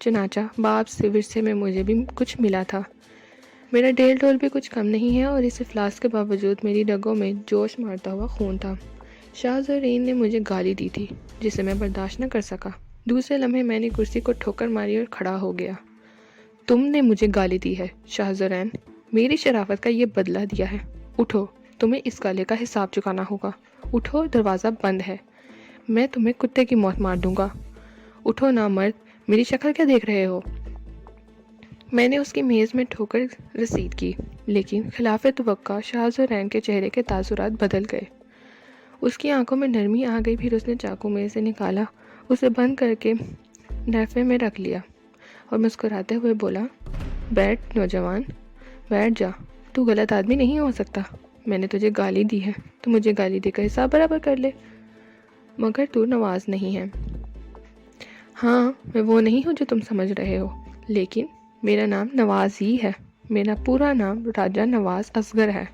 چنانچہ باپ سے ورثے میں مجھے بھی کچھ ملا تھا۔ میرا ڈیل ڈول بھی کچھ کم نہیں ہے اور اس افلاس کے باوجود میری رگوں میں جوش مارتا ہوا خون تھا۔ شاہ زرین نے مجھے گالی دی تھی جسے میں برداشت نہ کر سکا۔ دوسرے لمحے میں نے کرسی کو ٹھوکر ماری اور کھڑا ہو گیا۔ تم نے مجھے گالی دی ہے شاہ زرین، میری شرافت کا یہ بدلہ دیا ہے۔ اٹھو، تمہیں اس گالے کا حساب چکانا ہوگا۔ اٹھو، دروازہ بند ہے، میں تمہیں کتے کی موت مار دوں گا۔ اٹھو نامرد، میری شکل کیا دیکھ رہے ہو؟ میں نے اس کی میز میں ٹھوکر رسید کی، لیکن خلاف توقع شاہ زرین کے چہرے کے تاثرات بدل گئے۔ اس کی آنکھوں میں نرمی آ گئی، پھر اس نے چاقو میں سے نکالا، اسے بند کر کے نیفے میں رکھ لیا اور مسکراتے ہوئے بولا، بیٹھ نوجوان، بیٹھ جا، تو غلط آدمی نہیں ہو سکتا۔ میں نے تجھے گالی دی ہے تو مجھے گالی دے کر حساب برابر کر لے، مگر تو نواز نہیں ہے۔ ہاں، میں وہ نہیں ہوں جو تم سمجھ رہے ہو، لیکن میرا نام نواز ہی ہے۔ میرا پورا نام راجہ نواز اصغر ہے۔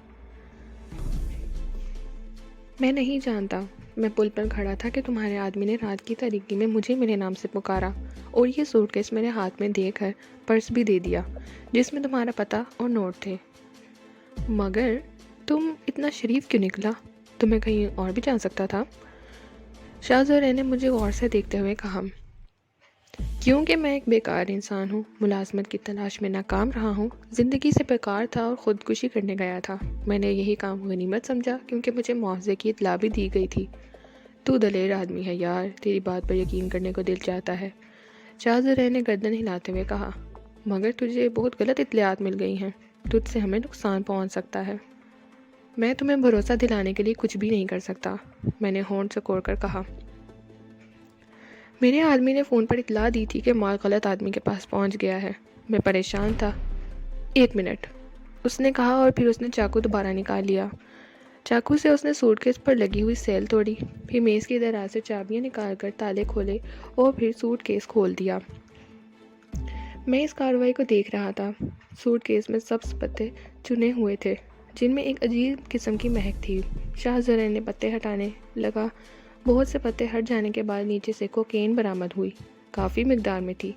میں نہیں جانتا، میں پل پر کھڑا تھا کہ تمہارے آدمی نے رات کی تاریکی میں مجھے میرے نام سے پکارا اور یہ سوٹ کیس میرے ہاتھ میں دے کر پرس بھی دے دیا جس میں تمہارا پتہ اور نوٹ تھے۔ مگر تم اتنا شریف کیوں نکلا؟ تمہیں کہیں اور بھی جا سکتا تھا۔ شاہ زرین نے مجھے غور سے دیکھتے ہوئے کہا، کیونکہ میں ایک بیکار انسان ہوں، ملازمت کی تلاش میں ناکام رہا ہوں، زندگی سے بیکار تھا اور خودکشی کرنے گیا تھا۔ میں نے یہی کام غنیمت سمجھا کیونکہ مجھے معاوضے کی اطلاع بھی دی گئی تھی۔ تو دلیر آدمی ہے یار، تیری بات پر یقین کرنے کو دل چاہتا ہے۔ شاہ زرین نے گردن ہلاتے ہوئے کہا، مگر تجھے بہت غلط اطلاعات مل گئی ہیں، تجھ سے ہمیں نقصان پہنچ سکتا ہے۔ میں تمہیں بھروسہ دلانے کے لیے کچھ بھی نہیں کر سکتا، میں نے ہونٹ سکوڑ کر کہا۔ میرے آدمی نے فون پر اطلاع دی تھی کہ مال غلط آدمی کے پاس پہنچ گیا ہے۔ میں پریشان تھا۔ 1 منٹ، اس نے کہا اور پھر اس نے چاقو دوبارہ نکال لیا۔ چاقو سے اس نے سوٹ کیس پر لگی ہوئی سیل توڑی، پھر میز کی دراز سے چابیاں نکال کر تالے کھولے اور پھر سوٹ کیس کھول دیا۔ میں اس کارروائی کو دیکھ رہا تھا۔ سوٹ کیس میں سبز پتے چنے ہوئے تھے جن میں ایک عجیب قسم کی مہک تھی۔ شاہ زرین نے پتے ہٹانے لگا۔ بہت سے پتے ہٹ جانے کے بعد نیچے سے کوکین برآمد ہوئی، کافی مقدار میں تھی۔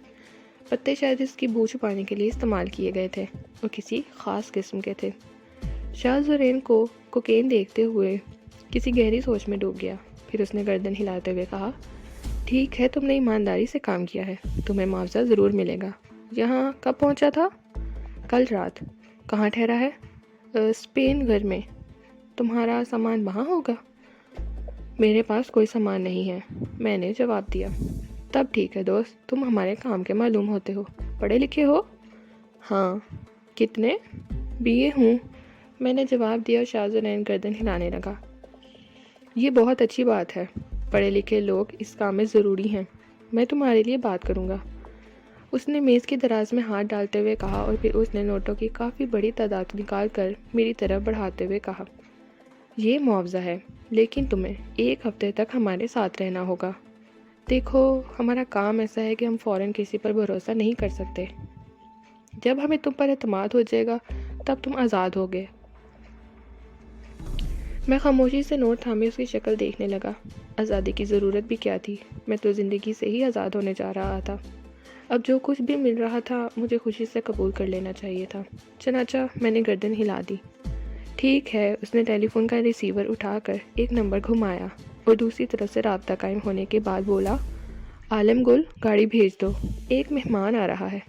پتے شاید اس کی بو چھپانے کے لیے استعمال کیے گئے تھے اور کسی خاص قسم کے تھے۔ شاہ زرین کو کوکین دیکھتے ہوئے کسی گہری سوچ میں ڈوب گیا، پھر اس نے گردن ہلاتے ہوئے کہا، ٹھیک ہے، تم نے ایمانداری سے کام کیا ہے، تمہیں معاوضہ ضرور ملے گا۔ یہاں کب پہنچا تھا؟ کل رات۔ کہاں ٹھہرا ہے؟ اسپین گھر میں۔ تمہارا سامان وہاں ہوگا؟ میرے پاس کوئی سامان نہیں ہے، میں نے جواب دیا۔ تب ٹھیک ہے دوست، تم ہمارے کام کے معلوم ہوتے ہو، پڑھے لکھے ہو؟ ہاں۔ کتنے؟ BA ہوں، میں نے جواب دیا اور شاہ زرین گردن ہلانے لگا۔ یہ بہت اچھی بات ہے، پڑھے لکھے لوگ اس کام میں ضروری ہیں، میں تمہارے لیے بات کروں گا۔ اس نے میز کی دراز میں ہاتھ ڈالتے ہوئے کہا اور پھر اس نے نوٹوں کی کافی بڑی تعداد نکال کر میری طرف بڑھاتے ہوئے کہا، یہ معاوضہ ہے، لیکن تمہیں 1 ہفتے تک ہمارے ساتھ رہنا ہوگا۔ دیکھو، ہمارا کام ایسا ہے کہ ہم فوراً کسی پر بھروسہ نہیں کر سکتے۔ جب ہمیں تم پر اعتماد ہو جائے گا تب تم آزاد ہوگے۔ میں خاموشی سے نوٹ تھامے اس کی شکل دیکھنے لگا۔ آزادی کی ضرورت بھی کیا تھی؟ میں تو زندگی سے ہی آزاد ہونے جا رہا تھا۔ اب جو کچھ بھی مل رہا تھا مجھے خوشی سے قبول کر لینا چاہیے تھا۔ چنانچہ میں نے گردن ہلا دی۔ ٹھیک ہے، اس نے ٹیلی فون کا ریسیور اٹھا کر ایک نمبر گھمایا اور دوسری طرف سے رابطہ قائم ہونے کے بعد بولا، عالم گل، گاڑی بھیج دو، ایک مہمان آ رہا ہے۔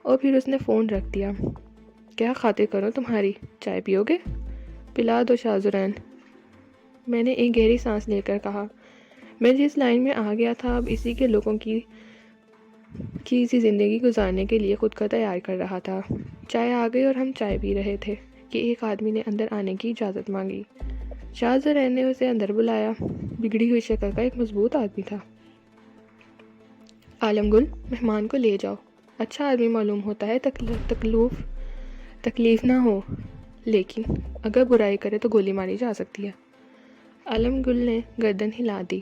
اور پھر اس نے فون رکھ دیا۔ کیا خاطر کروں تمہاری؟ چائے پیو گے؟ پلا دو شاہ زرین، میں نے ایک گہری سانس لے کر کہا۔ میں جس لائن میں آ گیا تھا اب اسی کے لوگوں کی سی زندگی گزارنے کے لیے خود کا تیار کر رہا تھا۔ چائے آ گئی اور ہم چائے پی رہے تھے کہ ایک آدمی نے اندر آنے کی اجازت مانگی۔ شاہ زرین نے اسے اندر بلایا۔ بگڑی ہوئی شکل کا ایک مضبوط آدمی تھا۔ عالم گل، مہمان کو لے جاؤ، اچھا آدمی معلوم ہوتا ہے، تکلیف نہ ہو، لیکن اگر برائی کرے تو گولی ماری جا سکتی ہے۔ عالم گل نے گردن ہلا دی۔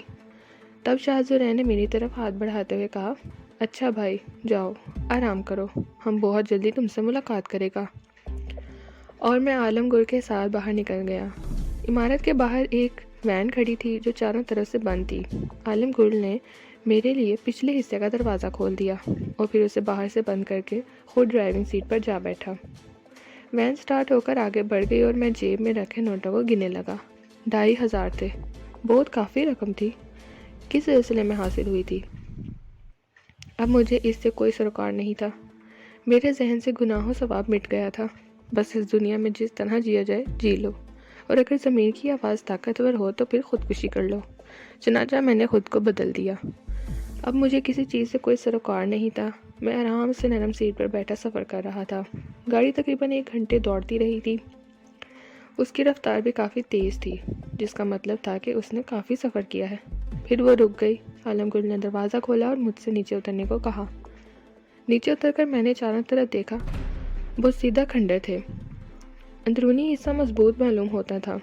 تب شاہ زرین نے میری طرف ہاتھ بڑھاتے ہوئے کہا، اچھا بھائی، جاؤ آرام کرو، ہم بہت جلدی تم سے ملاقات کرے گا۔ اور میں عالم گل کے ساتھ باہر نکل گیا۔ عمارت کے باہر ایک وین کھڑی تھی جو چاروں طرف سے بند تھی۔ عالم گل نے میرے لیے پچھلے حصے کا دروازہ کھول دیا اور پھر اسے باہر سے بند کر کے خود ڈرائیونگ سیٹ پر جا بیٹھا۔ وین سٹارٹ ہو کر آگے بڑھ گئی اور میں جیب میں رکھے نوٹوں کو گننے لگا۔ 2500 تھے۔ بہت کافی رقم تھی۔ کس سلسلے میں حاصل ہوئی تھی؟ اب مجھے اس سے کوئی سروکار نہیں تھا۔ میرے ذہن سے گناہ و ثواب مٹ گیا تھا۔ بس اس دنیا میں جس طرح جیا جائے جی لو، اور اگر ضمیر کی آواز طاقتور ہو تو پھر خودکشی کر لو۔ چنانچہ میں نے خود کو بدل دیا۔ اب مجھے کسی چیز سے کوئی سروکار نہیں تھا۔ میں آرام سے نرم سیٹ پر بیٹھا سفر کر رہا تھا۔ گاڑی تقریباً 1 گھنٹے دوڑتی رہی تھی۔ اس کی رفتار بھی کافی تیز تھی، جس کا مطلب تھا کہ اس نے کافی سفر کیا ہے۔ پھر وہ رک گئی۔ عالم گل نے دروازہ کھولا اور مجھ سے نیچے اترنے کو کہا۔ نیچے اتر کر میں نے چاروں طرف دیکھا۔ وہ سیدھا کھنڈر تھے۔ اندرونی حصہ مضبوط معلوم ہوتا تھا۔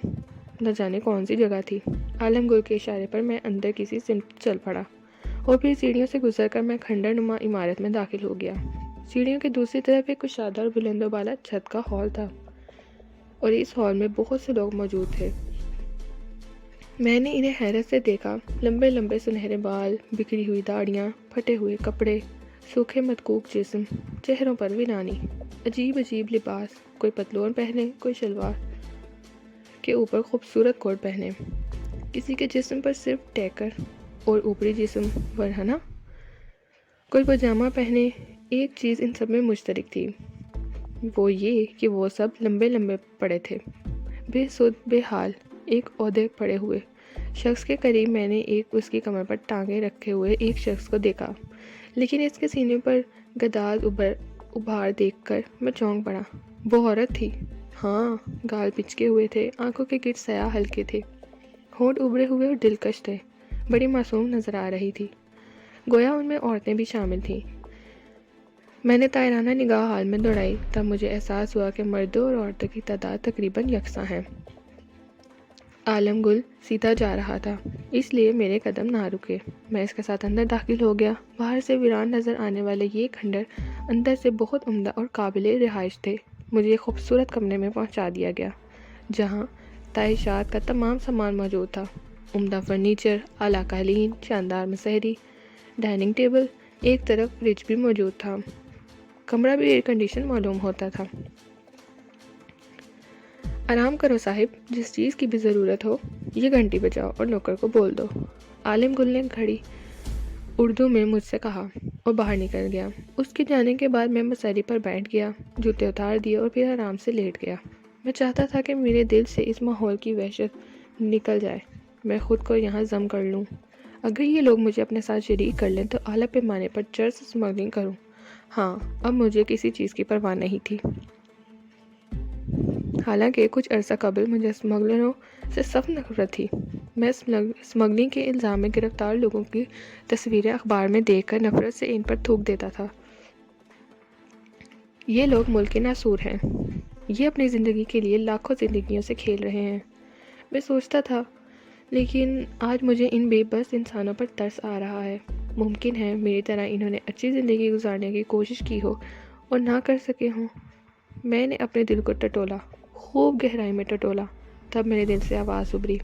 نہ جانے کون سی جگہ تھی۔ عالم گل کے اشارے پر میں اندر کسی سمت چل پڑا اور پھر سیڑھیوں سے گزر کر میں کھنڈر نما عمارت میں داخل ہو گیا۔ سیڑھیوں کے دوسری طرف ایک کشادہ اور بلند و بالا چھت کا ہال تھا اور اس ہال میں بہت سے لوگ موجود تھے۔ میں نے انہیں حیرت سے دیکھا۔ لمبے لمبے سنہرے بال، بکھری ہوئی داڑیاں، پھٹے ہوئے کپڑے، سوکھے مدکوک جسم، چہروں پر ویرانی، عجیب عجیب لباس، کوئی پتلون پہنے، کوئی شلوار کے اوپر خوبصورت کوٹ پہنے، کسی کے جسم پر صرف ٹیکر اور اوپری جسم ورہنا، کوئی پاجامہ پہنے۔ ایک چیز ان سب میں مشترک تھی، وہ یہ کہ وہ سب لمبے لمبے پڑے تھے، بے سود بے حال، ایک عہدے پڑے ہوئے شخص کے قریب میں نے اس کی کمر پر ٹانگیں رکھے ہوئے ایک شخص کو دیکھا، لیکن اس کے سینے پر گداز ابھار دیکھ کر میں چونک پڑا۔ وہ عورت تھی۔ ہاں، گال پچکے ہوئے تھے، آنکھوں کے گرد سیاہ ہلکے تھے، ہونٹ ابھرے ہوئے اور دلکش تھے، بڑی معصوم نظر آ رہی تھی، گویا ان میں عورتیں بھی شامل تھیں۔ میں نے طائرانہ نگاہ حال میں دوڑائی، تب مجھے احساس ہوا کہ مردوں اور عورتوں کی تعداد تقریباً یکساں ہے۔ عالم گل سیدھا جا رہا تھا، اس لیے میرے قدم نہ رکے۔ میں اس کے ساتھ اندر داخل ہو گیا۔ باہر سے ویران نظر آنے والے یہ کھنڈر اندر سے بہت عمدہ اور قابل رہائش تھے۔ مجھے ایک خوبصورت کمرے میں پہنچا دیا گیا، جہاں تعیشات کا تمام سامان موجود تھا۔ عمدہ فرنیچر، اعلیٰ قالین، شاندار مسحری، ڈائننگ ٹیبل، ایک طرف فریج بھی موجود تھا۔ کمرہ بھی ایئر کنڈیشن معلوم ہوتا تھا۔ آرام کرو صاحب، جس چیز کی بھی ضرورت ہو یہ گھنٹی بجاؤ اور نوکر کو بول دو۔ عالم گل نے گھڑی اردو میں مجھ سے کہا اور باہر نکل گیا۔ اس کے جانے کے بعد میں مسہری پر بیٹھ گیا، جوتے اتار دیے اور پھر آرام سے لیٹ گیا۔ میں چاہتا تھا کہ میرے دل سے اس ماحول کی وحشت نکل جائے، میں خود کو یہاں ضم کر لوں۔ اگر یہ لوگ مجھے اپنے ساتھ شریک کر لیں تو اعلیٰ پیمانے پر چرس اسمگلنگ کروں۔ ہاں، اب مجھے کسی چیز کی پرواہ نہیں تھی۔ حالانکہ کچھ عرصہ قبل مجھے اسمگلروں سے سخت نفرت تھی۔ میں اسمگلنگ کے الزام میں گرفتار لوگوں کی تصویریں اخبار میں دیکھ کر نفرت سے ان پر تھوک دیتا تھا۔ یہ لوگ ملک کے ناسور ہیں۔ یہ اپنی زندگی کے لیے لاکھوں زندگیوں سے کھیل رہے ہیں۔ میں سوچتا تھا، لیکن آج مجھے ان بے بس انسانوں پر ترس آ رہا ہے۔ ممکن ہے میری طرح انہوں نے اچھی زندگی گزارنے کی کوشش کی ہو اور نہ کر سکے ہوں۔ میں نے اپنے دل کو ٹٹولا، خوب گہرائی میں ٹٹولا، تب میرے دل سے آواز ابھری،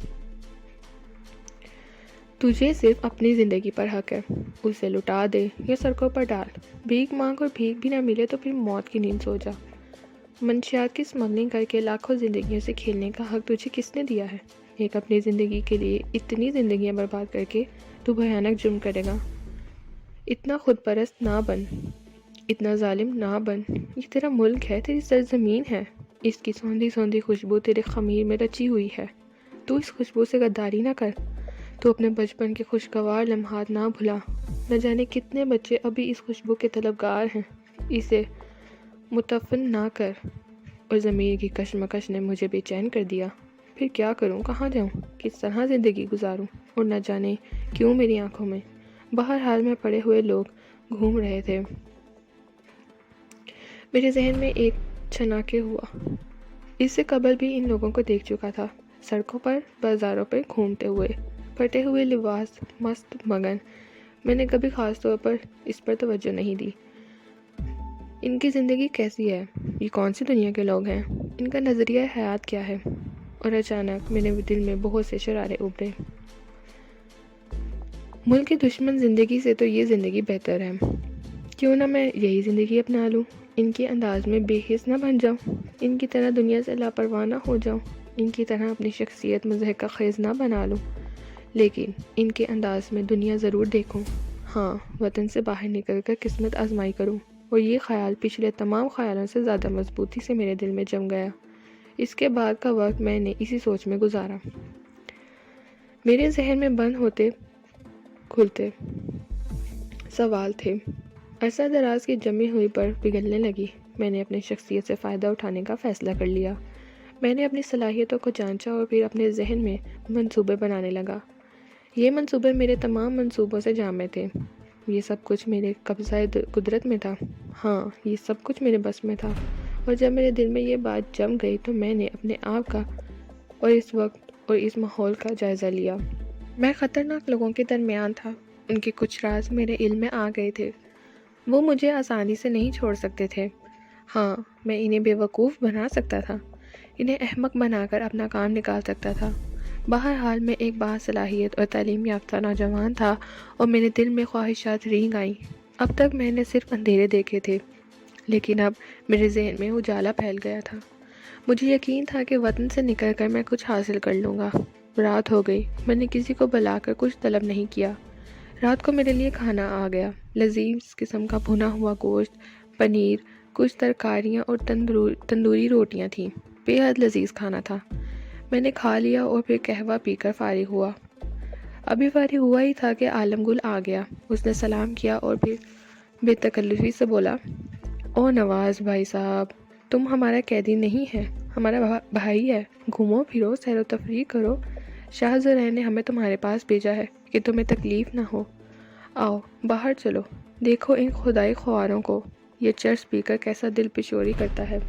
تجھے صرف اپنی زندگی پر حق ہے، اسے لٹا دے یا سڑکوں پر ڈال، بھیک مانگ اور بھیک بھی نہ ملے تو پھر موت کی نیند سو جا۔ منشیات کی اسمگلنگ کر کے لاکھوں زندگیوں سے کھیلنے کا حق تجھے کس نے دیا ہے؟ ایک اپنی زندگی کے لیے اتنی زندگیاں برباد کر کے تو بھیانک جرم کرے گا۔ اتنا خود پرست نہ بن، اتنا ظالم نہ بن۔ یہ تیرا ملک ہے، تیری سرزمین ہے، اس کی سوندھی سوندھی خوشبو تیرے خمیر میں رچی ہوئی ہے۔ تو اس خوشبو سے غداری نہ کر، تو اپنے بچپن کے خوشگوار لمحات نہ بھلا۔ نہ جانے کتنے بچے ابھی اس خوشبو کے طلبگار ہیں۔ اسے متفن نہ کر۔ اور ضمیر کی کشمکش نے مجھے بے چین کر دیا۔ پھر کیا کروں، کہاں جاؤں، کس طرح زندگی گزاروں؟ اور نہ جانے کیوں میری آنکھوں میں باہر حال میں پڑے ہوئے لوگ گھوم رہے تھے۔ میرے ذہن میں ایک چھناکے ہوا۔ اس سے قبل بھی ان لوگوں کو دیکھ چکا تھا، سڑکوں پر، بازاروں پر گھومتے ہوئے، پھٹے ہوئے لباس، مست مگن۔ میں نے کبھی خاص طور پر اس پر توجہ نہیں دی۔ ان کی زندگی کیسی ہے؟ یہ کون سی دنیا کے لوگ ہیں؟ ان کا نظریہ حیات کیا ہے؟ اور اچانک میرے دل میں بہت سے شرارے ابھرے۔ ملک کی دشمن زندگی سے تو یہ زندگی بہتر ہے، کیوں نہ میں یہی زندگی اپنا لوں، ان کے انداز میں بے حس نہ بن جاؤں، ان کی طرح دنیا سے لاپرواہ نہ ہو جاؤں، ان کی طرح اپنی شخصیت مضحکہ خیز نہ بنا لوں، لیکن ان کے انداز میں دنیا ضرور دیکھوں، ہاں وطن سے باہر نکل کر قسمت آزمائی کروں۔ اور یہ خیال پچھلے تمام خیالوں سے زیادہ مضبوطی سے میرے دل میں جم گیا۔ اس کے بعد کا وقت میں نے اسی سوچ میں گزارا۔ میرے ذہن میں بند ہوتے کھلتے سوال تھے، عرصہ دراز کی جمی ہوئی برف پگھلنے لگی۔ میں نے اپنی شخصیت سے فائدہ اٹھانے کا فیصلہ کر لیا۔ میں نے اپنی صلاحیتوں کو جانچا اور پھر اپنے ذہن میں منصوبے بنانے لگا۔ یہ منصوبے میرے تمام منصوبوں سے جامع تھے۔ یہ سب کچھ میرے قبضہ قدرت میں تھا، ہاں یہ سب کچھ میرے بس میں تھا۔ اور جب میرے دل میں یہ بات جم گئی تو میں نے اپنے آپ کا اور اس وقت اور اس ماحول کا جائزہ لیا۔ میں خطرناک لوگوں کے درمیان تھا، ان کے کچھ راز میرے علم میں آ گئے تھے، وہ مجھے آسانی سے نہیں چھوڑ سکتے تھے۔ ہاں میں انہیں بے وقوف بنا سکتا تھا، انہیں احمق بنا کر اپنا کام نکال سکتا تھا۔ بہرحال میں ایک باصلاحیت اور تعلیم یافتہ نوجوان تھا اور میرے دل میں خواہشات رینگ آئیں۔ اب تک میں نے صرف اندھیرے دیکھے تھے، لیکن اب میرے ذہن میں اجالا پھیل گیا تھا۔ مجھے یقین تھا کہ وطن سے نکل کر میں کچھ حاصل کر لوں گا۔ رات ہو گئی، میں نے کسی کو بلا کر کچھ طلب نہیں کیا۔ رات کو میرے لیے کھانا آ گیا، لذیذ قسم کا بھنا ہوا گوشت، پنیر، کچھ ترکاریاں اور تندوری روٹیاں تھیں۔ بے حد لذیذ کھانا تھا۔ میں نے کھا لیا اور پھر قہوہ پی کر فارغ ہوا۔ ابھی فارغ ہوا ہی تھا کہ عالم گل آ گیا۔ اس نے سلام کیا اور پھر بے تکلفی سے بولا، او نواز بھائی صاحب، تم ہمارا قیدی نہیں ہے، ہمارا بھائی ہے، گھومو پھرو، سیر و تفریح کرو، شاہ زرین نے ہمیں تمہارے پاس بھیجا ہے کہ تمہیں تکلیف نہ ہو۔ آؤ باہر چلو، دیکھو ان خدائی خواروں کو، یہ چرس پی کر کیسا دل پشوری کرتا ہے۔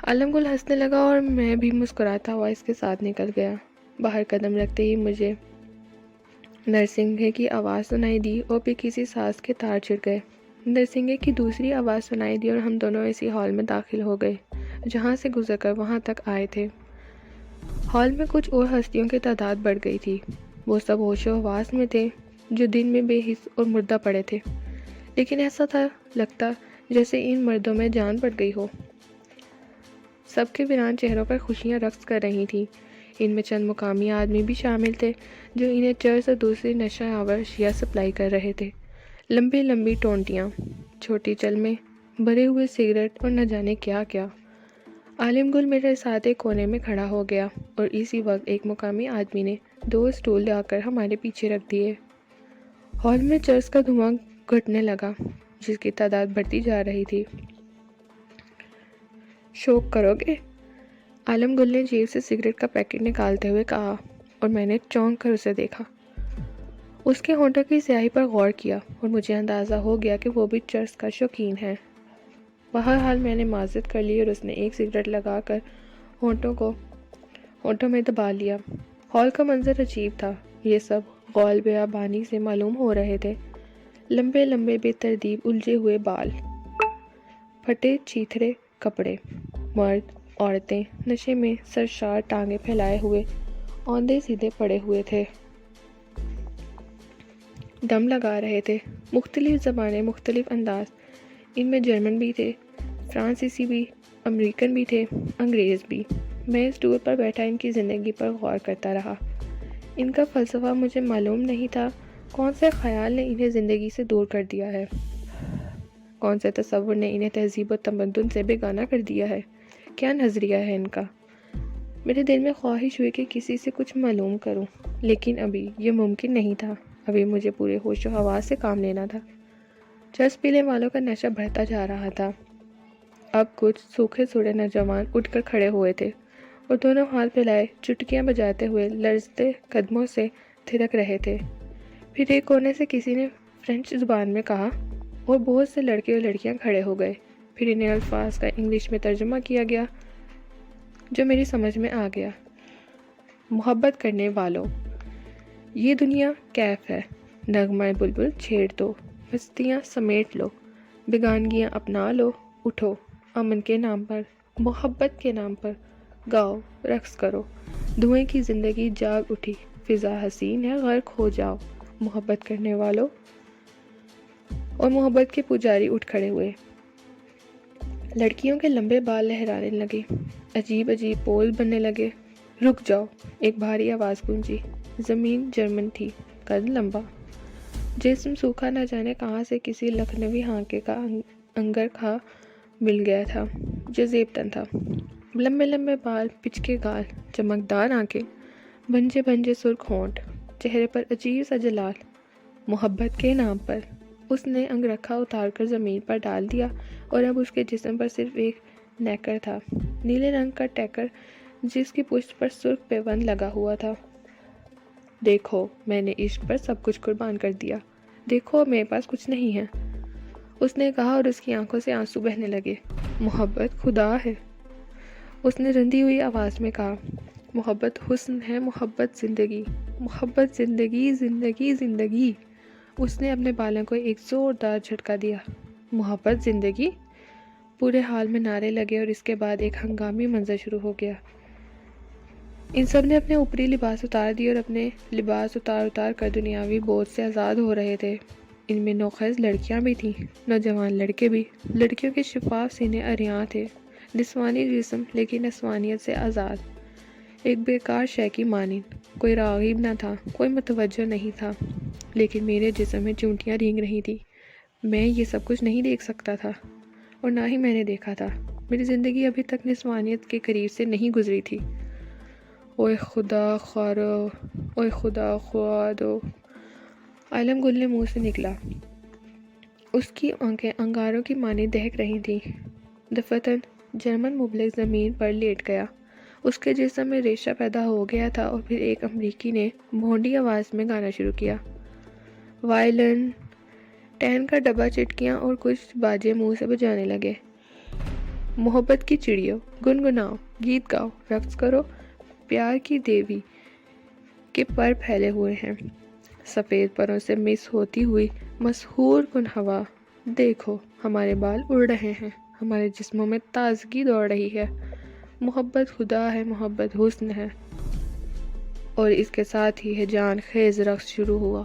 عالم گل ہنسنے لگا اور میں بھی مسکراتا ہوا اس کے ساتھ نکل گیا۔ باہر قدم رکھتے ہی مجھے نرسنگھے کی آواز سنائی دی اور پھر کسی ساز کے تار چھڑ گئے۔ نرسنگھے کی دوسری آواز سنائی دی اور ہم دونوں اسی ہال میں داخل ہو گئے جہاں سے گزر کر وہاں تک آئے تھے۔ ہال میں کچھ اور ہستیوں کی تعداد بڑھ گئی تھی۔ وہ سب ہوش و حواس میں تھے، جو دن میں بے حس اور مردہ پڑے تھے، لیکن ایسا تھا لگتا جیسے ان مردوں میں جان پڑ گئی ہو۔ سب کے ویران چہروں پر خوشیاں رقص کر رہی تھیں۔ ان میں چند مقامی آدمی بھی شامل تھے جو انہیں چرس اور دوسری نشہ آور اشیاء سپلائی کر رہے تھے۔ لمبی لمبی ٹونٹیاں، چھوٹی چلمیں، بھرے ہوئے سگریٹ اور نہ جانے کیا کیا۔ عالم گل میرے ساتھ ایک کونے میں کھڑا ہو گیا اور اسی وقت ایک مقامی آدمی نے 2 اسٹول لا کر ہمارے پیچھے رکھ دیے۔ ہال میں چرس کا دھواں گھٹنے لگا، جس کی تعداد بڑھتی جا رہی تھی۔ شوق کرو گے؟ عالم گل نے جیب سے سگریٹ کا پیکٹ نکالتے ہوئے کہا اور میں نے چونک کر اسے دیکھا۔ اس کے ہونٹوں کی سیاہی پر غور کیا اور مجھے اندازہ ہو گیا کہ وہ بھی چرس کا شوقین ہے۔ بہرحال میں نے معذرت کر لی اور اس نے ایک سگریٹ لگا کر ہونٹوں میں دبا لیا۔ ہال کا منظر عجیب تھا۔ یہ سب غول بیابانی سے معلوم ہو رہے تھے۔ لمبے لمبے بے ترتیب الجھے ہوئے بال، پھٹے چیتھرے کپڑے، مرد عورتیں نشے میں سرشار ٹانگیں پھیلائے ہوئے اوندھے سیدھے پڑے ہوئے تھے، دم لگا رہے تھے۔ مختلف زبانیں، مختلف انداز، ان میں جرمن بھی تھے، فرانسیسی بھی، امریکن بھی تھے، انگریز بھی۔ میں اس ٹور پر بیٹھا ان کی زندگی پر غور کرتا رہا۔ ان کا فلسفہ مجھے معلوم نہیں تھا۔ کون سے خیال نے انہیں زندگی سے دور کر دیا ہے؟ کون سے تصور نے انہیں تہذیب و تمدن سے بیگانہ کر دیا ہے؟ کیا نظریہ ہے ان کا؟ میرے دل میں خواہش ہوئی کہ کسی سے کچھ معلوم کروں، لیکن ابھی یہ ممکن نہیں تھا۔ ابھی مجھے پورے ہوش و حواس سے کام لینا تھا۔ چرس پینے والوں کا نشہ بڑھتا جا رہا تھا۔ اب کچھ سوکھے سوڑے نوجوان اٹھ کر کھڑے ہوئے تھے اور دونوں ہاتھ پھیلائے چٹکیاں بجاتے ہوئے لرزتے قدموں سے تھرک رہے تھے۔ پھر ایک کونے سے کسی نے فرینچ زبان میں کہا اور بہت سے لڑکے اور لڑکیاں کھڑے ہو گئے۔ پھر انہیں الفاظ کا انگلش میں ترجمہ کیا گیا جو میری سمجھ میں آ گیا۔ محبت کرنے والوں، یہ دنیا کیف ہے، نغمہ بلبل چھیڑ دو، ہستیاں سمیٹ لو، بیگانگیاں اپنا لو، اٹھو، امن کے نام پر، محبت کے نام پر، گاؤ، رقص کرو، دھوئیں کی زندگی جاگ اٹھی، فضا حسین ہے، غرق ہو جاؤ، محبت کرنے والوں اور محبت کے پجاری اٹھ کھڑے ہوئے۔ لڑکیوں کے لمبے بال لہرانے لگے، عجیب عجیب پول بننے لگے۔ رک جاؤ، ایک بھاری آواز گونجی۔ زمین جرمن تھی، قد لمبا، جسم سوکھا، نہ جانے کہاں سے کسی لکھنوی ہانکے کا انگر کھا مل گیا تھا جو زیب تن تھا۔ لمبے لمبے بال، پچکے گال، چمکدار آنکھیں، بھنجے بھنجے سرخ ہونٹ، چہرے پر عجیب سا جلال۔ محبت کے نام پر اس نے انگرکھا اتار کر زمین پر ڈال دیا اور اب اس کے جسم پر صرف ایک نیکر تھا، نیلے رنگ کا ٹیکر جس کی پشت پر سرخ پیوند لگا ہوا تھا۔ دیکھو، میں نے عشق پر سب کچھ قربان کر دیا، دیکھو میرے پاس کچھ نہیں ہے، اس نے کہا اور اس کی آنکھوں سے آنسو بہنے لگے۔ محبت خدا ہے، اس نے رندی ہوئی آواز میں کہا۔ محبت حسن ہے، محبت زندگی، محبت زندگی، زندگی زندگی۔ اس نے اپنے بالوں کو ایک زوردار جھٹکا دیا۔ محبت زندگی، پورے حال میں نعرے لگے اور اس کے بعد ایک ہنگامی منظر شروع ہو گیا۔ ان سب نے اپنے اوپری لباس اتار دیے اور اپنے لباس اتار کر دنیاوی بوجھ سے آزاد ہو رہے تھے۔ ان میں نوخیز لڑکیاں بھی تھیں، نوجوان لڑکے بھی۔ لڑکیوں کے شفاف سینے عریاں تھے، نسوانی جسم لیکن نسوانیت سے آزاد، ایک بیکار شے کی مانند۔ کوئی راغب نہ تھا، کوئی متوجہ نہیں تھا، لیکن میرے جسم میں چونٹیاں رینگ رہی تھیں۔ میں یہ سب کچھ نہیں دیکھ سکتا تھا اور نہ ہی میں نے دیکھا تھا۔ میری زندگی ابھی تک نسوانیت کے قریب سے نہیں گزری تھی۔ اوئے خدا خارو، اوئے خدا خوادو، عالم گل نے منہ سے نکلا۔ اس کی آنکھیں انگاروں کی مانند دہک رہی تھیں۔ دفتن جرمن مبلغ زمین پر لیٹ گیا، اس کے جسم میں ریشہ پیدا ہو گیا تھا اور پھر ایک امریکی نے بھونڈی آواز میں گانا شروع کیا۔ وائلن، ٹین کا ڈبہ، چٹکیاں اور کچھ باجے منہ سے بجانے لگے۔ محبت کی چڑیوں، گنگناؤ، گیت گاؤ، رقص کرو، پیار کی دیوی کے پر پھیلے ہوئے ہیں، سفید پروں سے مس ہوتی ہوئی مسحور کن ہوا۔ دیکھو، ہمارے بال اڑ رہے ہیں، ہمارے جسموں میں تازگی دوڑ رہی ہے۔ محبت خدا ہے، محبت حسن ہے۔ اور اس کے ساتھ ہی ہے جان خیز رقص شروع ہوا۔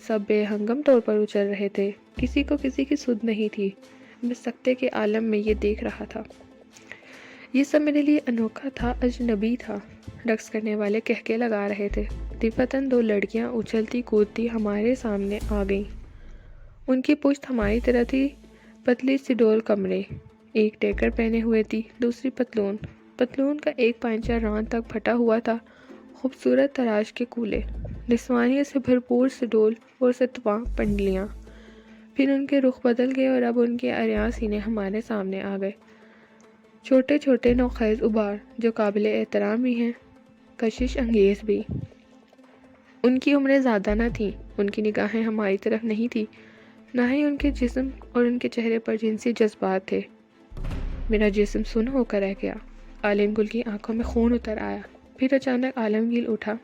سب بے ہنگم طور پر اچل رہے تھے، کسی کو کسی کی سدھ نہیں تھی۔ میں سکتے کے عالم میں یہ دیکھ رہا تھا۔ یہ سب میرے لیے انوکھا تھا، اجنبی تھا۔ رقص کرنے والے قہقہے لگا رہے تھے۔ دفتن دو لڑکیاں اچھلتی کودتی ہمارے سامنے آ گئیں۔ ان کی پشت ہماری طرح تھی، پتلی سی ڈول کمرے، ایک ٹیکر پہنے ہوئے تھی، دوسری پتلون کا ایک پائنچہ ران تک پھٹا ہوا تھا، خوبصورت تراش کے کولے، نسوانیت سے بھرپور سے ڈول اور ستواں پنڈلیاں۔ پھر ان کے رخ بدل گئے اور اب ان کے عریاں سینے ہمارے سامنے آ گئے، چھوٹے چھوٹے نوخیز ابار جو قابل احترام بھی ہیں، کشش انگیز بھی۔ ان کی عمریں زیادہ نہ تھیں، ان کی نگاہیں ہماری طرف نہیں تھیں، نہ ہی ان کے جسم اور ان کے چہرے پر جنسی جذبات تھے۔ میرا جسم سن ہو کر رہ گیا، عالم گل کی آنکھوں میں خون اتر آیا۔ پھر اچانک عالمگیر اٹھا،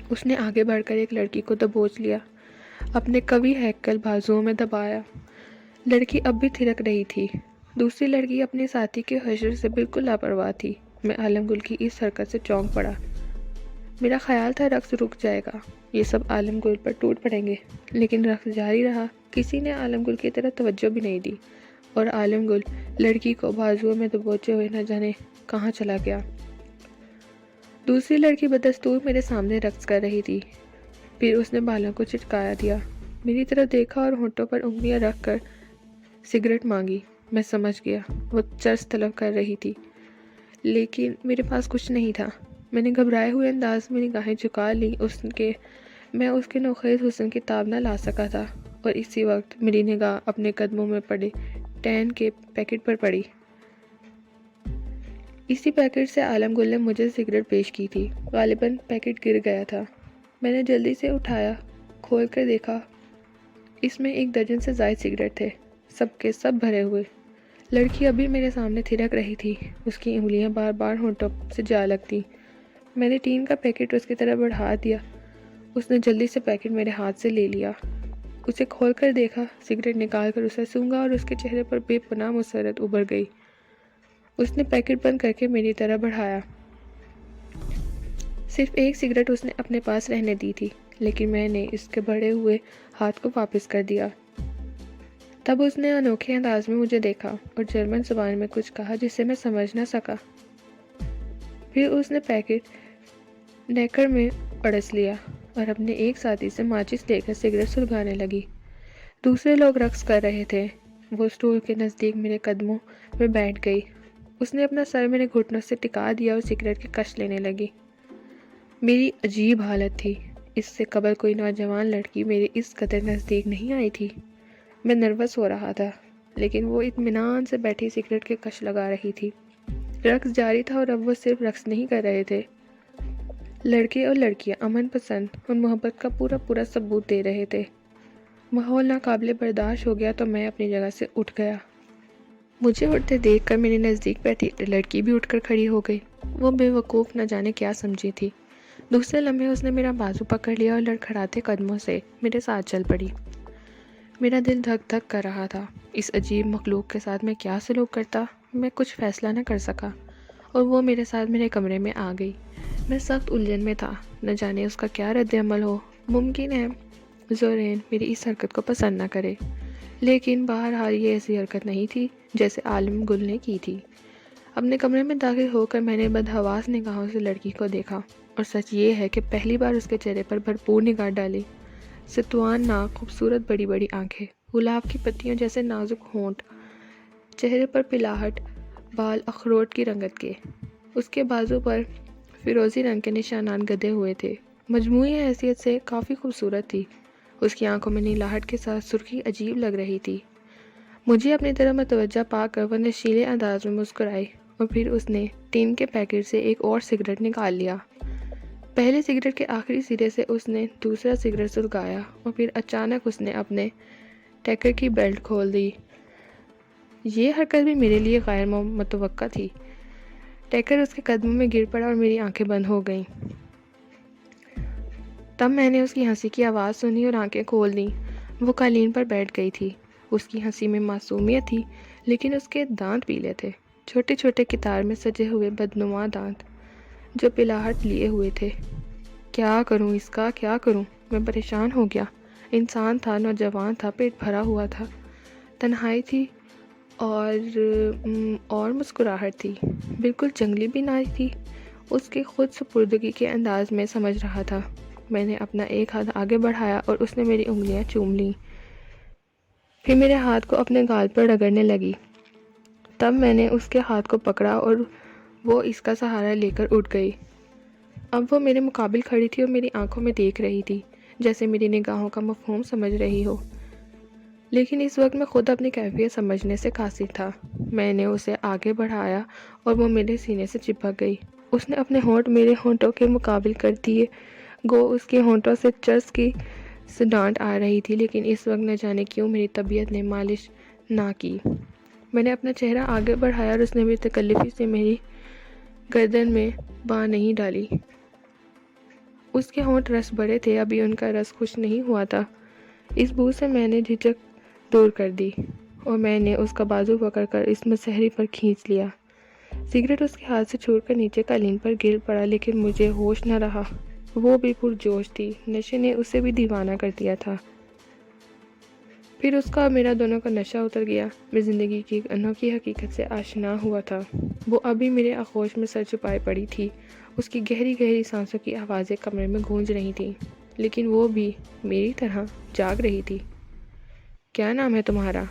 اس نے آگے بڑھ کر ایک لڑکی کو دبوچ لیا، اپنے قوی ہیکل بازوؤں میں دبایا۔ لڑکی اب بھی تھرک رہی تھی، دوسری لڑکی اپنے ساتھی کے حشر سے بالکل لاپرواہ تھی۔ میں عالم گل کی اس حرکت سے چونک پڑا۔ میرا خیال تھا رقص رک جائے گا، یہ سب عالم گل پر ٹوٹ پڑیں گے، لیکن رقص جاری رہا۔ کسی نے عالم گل کی طرف توجہ بھی نہیں دی اور عالم گل لڑکی کو بازوؤں میں دبوچے ہوئے نہ جانے کہاں چلا گیا۔ دوسری لڑکی بدستور میرے سامنے رقص کر رہی تھی، پھر اس نے بالوں کو چٹکایا دیا، میری طرف دیکھا اور ہونٹوں پر انگلیاں رکھ کر سگریٹ مانگی۔ میں سمجھ گیا وہ چرس طلب کر رہی تھی، لیکن میرے پاس کچھ نہیں تھا۔ میں نے گھبرائے ہوئے انداز میں نگاہیں جھکا لی، میں اس کے نوخیز حسن کی تاب نہ لا سکا تھا، اور اسی وقت میری نگاہ اپنے قدموں میں پڑے ٹین کے پیکٹ پر پڑی۔ اسی پیکٹ سے عالم گل نے مجھے سگریٹ پیش کی تھی، غالباً پیکٹ گر گیا تھا۔ میں نے جلدی سے اٹھایا، کھول کر دیکھا، اس میں 1 درجن سے زائد سگریٹ تھے، سب کے سب بھرے ہوئے۔ لڑکی ابھی میرے سامنے تھرک رہی تھی، اس کی انگلیاں بار بار ہونٹوں سے جا لگتی۔ میں نے ٹین کا پیکٹ اس کی طرف بڑھا دیا، اس نے جلدی سے پیکٹ میرے ہاتھ سے لے لیا، اسے کھول کر دیکھا، سگریٹ نکال کر اسے سونگھا اور اس کے چہرے پر بے پناہ مسرت ابھر گئی۔ اس نے پیکٹ بند کر کے میری طرف بڑھایا۔ صرف 1 سگریٹ اس نے اپنے پاس رہنے دی تھی، لیکن میں نے اس کے بڑھے ہوئے ہاتھ کو واپس کر دیا۔ تب اس نے انوکھے انداز میں مجھے دیکھا اور جرمن زبان میں کچھ کہا جسے میں سمجھ نہ سکا۔ پھر اس نے پیکٹ نیکر میں اڑس لیا اور اپنے ایک ساتھی سے ماچس لے کر سگریٹ سلگانے لگی۔ دوسرے لوگ رقص کر رہے تھے۔ وہ اسٹول کے نزدیک میرے قدموں میں بیٹھ گئی۔ اس نے اپنا سر میرے گھٹنوں سے ٹکا دیا اور سگریٹ کی کش لینے لگی۔ میری عجیب حالت تھی۔ اس سے قبل کوئی نوجوان لڑکی میرے اس قدر نزدیک نہیں آئی تھی۔ میں نروس ہو رہا تھا، لیکن وہ اطمینان سے بیٹھی سگریٹ کی کش لگا رہی تھی۔ رقص جاری تھا اور اب وہ صرف رقص نہیں کر رہے تھے، لڑکے اور لڑکیاں امن پسند اور محبت کا پورا ثبوت دے رہے تھے۔ ماحول ناقابل برداشت ہو گیا تو میں اپنی جگہ سے اٹھ گیا۔ مجھے اٹھتے دیکھ کر میرے نزدیک بیٹھی لڑکی بھی اٹھ کر کھڑی ہو گئی۔ وہ بے وقوف نہ جانے کیا سمجھی تھی۔ دوسرے لمحے اس نے میرا بازو پکڑ لیا اور لڑکھڑاتے قدموں سے میرے ساتھ چل پڑی۔ میرا دل دھک دھک کر رہا تھا۔ اس عجیب مخلوق کے ساتھ میں کیا سلوک کرتا؟ میں کچھ فیصلہ نہ کر سکا اور وہ میرے ساتھ میرے کمرے میں آ گئی۔ میں سخت الجھن میں تھا، نہ جانے اس کا کیا رد عمل ہو۔ ممکن ہے زورین میری اس حرکت کو پسند نہ کرے، لیکن بہرحال یہ ایسی حرکت نہیں تھی جیسے عالم گل نے کی تھی۔ اپنے کمرے میں داخل ہو کر میں نے بدحواس نگاہوں سے لڑکی کو دیکھا، اور سچ یہ ہے کہ پہلی بار اس کے چہرے پر بھرپور نگاہ ڈالی۔ ستوان ناک، خوبصورت بڑی بڑی آنکھیں، گلاب کی پتیوں جیسے نازک ہونٹ، چہرے پر پلاہٹ، بال اخروٹ کی رنگت کے۔ اس کے بازو پر فیروزی رنگ کے نشانات گدے ہوئے تھے۔ مجموعی حیثیت سے کافی خوبصورت تھی۔ اس کی آنکھوں میں نیلاہٹ کے ساتھ سرخی عجیب لگ رہی تھی۔ مجھے اپنی طرف متوجہ پا کر وہ نشیلے انداز میں مسکرائی اور پھر اس نے ٹین کے پیکٹ سے ایک اور سگریٹ نکال لیا۔ پہلے سگریٹ کے آخری سرے سے اس نے دوسرا سگریٹ سلگایا اور پھر اچانک اس نے اپنے ٹیکر کی بیلٹ کھول دی۔ یہ حرکت بھی میرے لیے غیر متوقع تھی۔ ٹیکر اس کے قدموں میں گر پڑا اور میری آنکھیں بند ہو گئیں۔ تب میں نے اس کی ہنسی کی آواز سنی اور آنکھیں کھول دیں۔ وہ قالین پر بیٹھ گئی تھی۔ اس کی ہنسی میں معصومیت تھی، لیکن اس کے دانت پیلے تھے، چھوٹے چھوٹے کتار میں سجے ہوئے بدنما دانت جو پلاہٹ لیے ہوئے تھے۔ کیا کروں اس کا، کیا کروں؟ میں پریشان ہو گیا۔ انسان تھا، نوجوان تھا، پیٹ بھرا ہوا تھا، تنہائی تھی اور مسکراہٹ تھی، بالکل جنگلی بینائی تھی۔ اس کی خود سپردگی کے انداز میں سمجھ رہا تھا۔ میں نے اپنا ایک ہاتھ آگے بڑھایا اور اس نے میری انگلیاں چوم لیں، پھر میرے ہاتھ کو اپنے گال پر رگڑنے لگی۔ تب میں نے اس کے ہاتھ کو پکڑا اور وہ اس کا سہارا لے کر اٹھ گئی۔ اب وہ میرے مقابل کھڑی تھی اور میری آنکھوں میں دیکھ رہی تھی، جیسے میری نگاہوں کا مفہوم سمجھ رہی ہو۔ لیکن اس وقت میں خود اپنی کیفیت سمجھنے سے قاصر تھا۔ میں نے اسے آگے بڑھایا اور وہ میرے سینے سے چپک گئی۔ اس نے اپنے ہونٹ میرے ہونٹوں کے مقابل کر دیے، گو اس کے ہونٹوں سے چرس کی سڈانٹ آ رہی تھی، لیکن اس وقت نہ جانے کیوں میری طبیعت نے مالش نہ کی۔ میں نے اپنا چہرہ آگے بڑھایا اور اس نے بھی تکلفی سے میری گردن میں باں نہیں ڈالی۔ اس کے ہونٹ رس بڑے تھے، ابھی ان کا رس خشک نہیں ہوا تھا۔ اس بو سے میں نے جھجک دور کر دی اور میں نے اس کا بازو پکڑ کر اس مسحری پر کھینچ لیا۔ سگریٹ اس کے ہاتھ سے چھوٹ کر نیچے قالین پر گر پڑا، لیکن مجھے ہوش نہ رہا۔ وہ بھی پرجوش تھی، نشے نے اسے بھی دیوانہ کر دیا تھا۔ پھر اس کا اور میرا دونوں کا نشہ اتر گیا۔ میں زندگی کی ایک انوکھی حقیقت سے آشنا ہوا تھا۔ وہ ابھی میرے آغوش میں سر چھپائے پڑی تھی۔ اس کی گہری گہری سانسوں کی آوازیں کمرے میں گونج رہی تھیں، لیکن وہ بھی میری طرح جاگ رہی تھی۔ کیا نام ہے تمہارا؟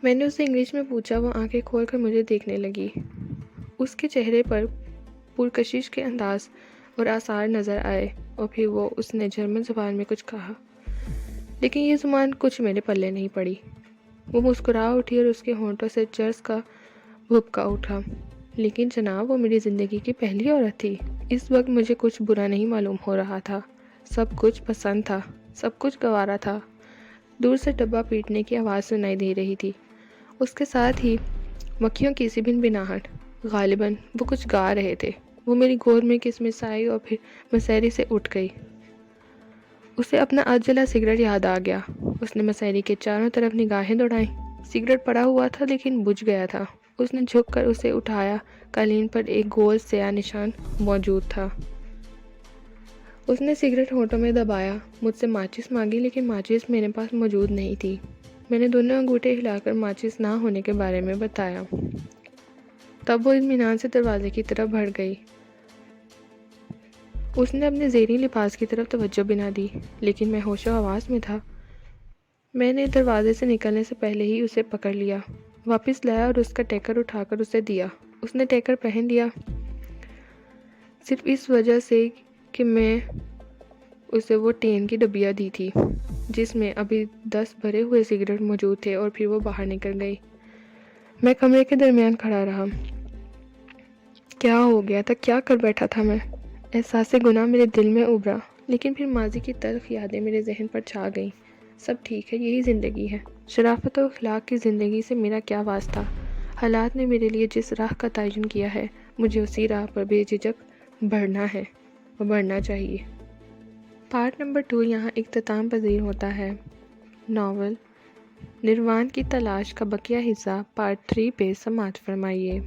میں نے اسے انگلش میں پوچھا۔ وہ آنکھیں کھول کر مجھے دیکھنے لگی۔ اس کے چہرے پر پرکشش کے انداز اور آثار نظر آئے اور پھر اس نے جرمن زبان میں کچھ کہا، لیکن یہ زبان کچھ میرے پلے نہیں پڑی۔ وہ مسکرا اٹھی اور اس کے ہونٹوں سے چرس کا بھبکا اٹھا۔ لیکن جناب، وہ میری زندگی کی پہلی عورت تھی۔ اس وقت مجھے کچھ برا نہیں معلوم ہو رہا تھا۔ سب کچھ پسند تھا، سب کچھ گوارا تھا۔ دور سے ڈبہ پیٹنے کی آواز سنائی دے رہی تھی، اس کے ساتھ ہی مکھیوں کی سی بنبناہٹ۔ غالباً وہ کچھ گا رہے تھے۔ وہ میری گود میں کسمس آئی اور پھر مسحری سے اٹھ گئی۔ اسے اپنا اجلا سگریٹ یاد آ گیا۔ اس نے مسحری کے چاروں طرف نگاہیں دوڑائیں۔ سگریٹ پڑا ہوا تھا لیکن بجھ گیا تھا۔ اس نے جھک کر اسے اٹھایا۔ قالین پر ایک گول سیاہ نشان موجود تھا۔ اس نے سگریٹ ہونٹوں میں دبایا، مجھ سے ماچس مانگی لیکن ماچس میرے پاس موجود نہیں تھی۔ میں نے دونوں انگوٹھے ہلا کر ماچس نہ ہونے کے بارے میں بتایا۔ تب وہ اطمینان سے دروازے کی طرف بڑھ گئی۔ اس نے اپنے زیریں لباس کی طرف توجہ بھی نہ دی، لیکن میں ہوش و حواس میں تھا۔ میں نے دروازے سے نکلنے سے پہلے ہی اسے پکڑ لیا، واپس لایا اور اس کا ٹیکر اٹھا کر اسے دیا۔ اس نے ٹیکر پہن لیا، صرف اس وجہ سے کہ میں اسے وہ ٹین کی ڈبیا دی تھی جس میں ابھی 10 بھرے ہوئے سگریٹ موجود تھے، اور پھر وہ باہر نکل گئی۔ میں کمرے کے درمیان کھڑا رہا۔ کیا ہو گیا تھا؟ کیا کر بیٹھا تھا میں؟ احساس گناہ میرے دل میں ابھرا، لیکن پھر ماضی کی تلخ یادیں میرے ذہن پر چھا گئیں۔ سب ٹھیک ہے، یہی زندگی ہے۔ شرافت و اخلاق کی زندگی سے میرا کیا واسطہ؟ حالات نے میرے لیے جس راہ کا تعین کیا ہے، مجھے اسی راہ پر بے جھجک بڑھنا ہے اور بڑھنا چاہیے۔ پارٹ نمبر 2 یہاں اختتام پذیر ہوتا ہے۔ ناول نروان کی تلاش کا بقیہ حصہ پارٹ 3 پہ سماعت فرمائیے۔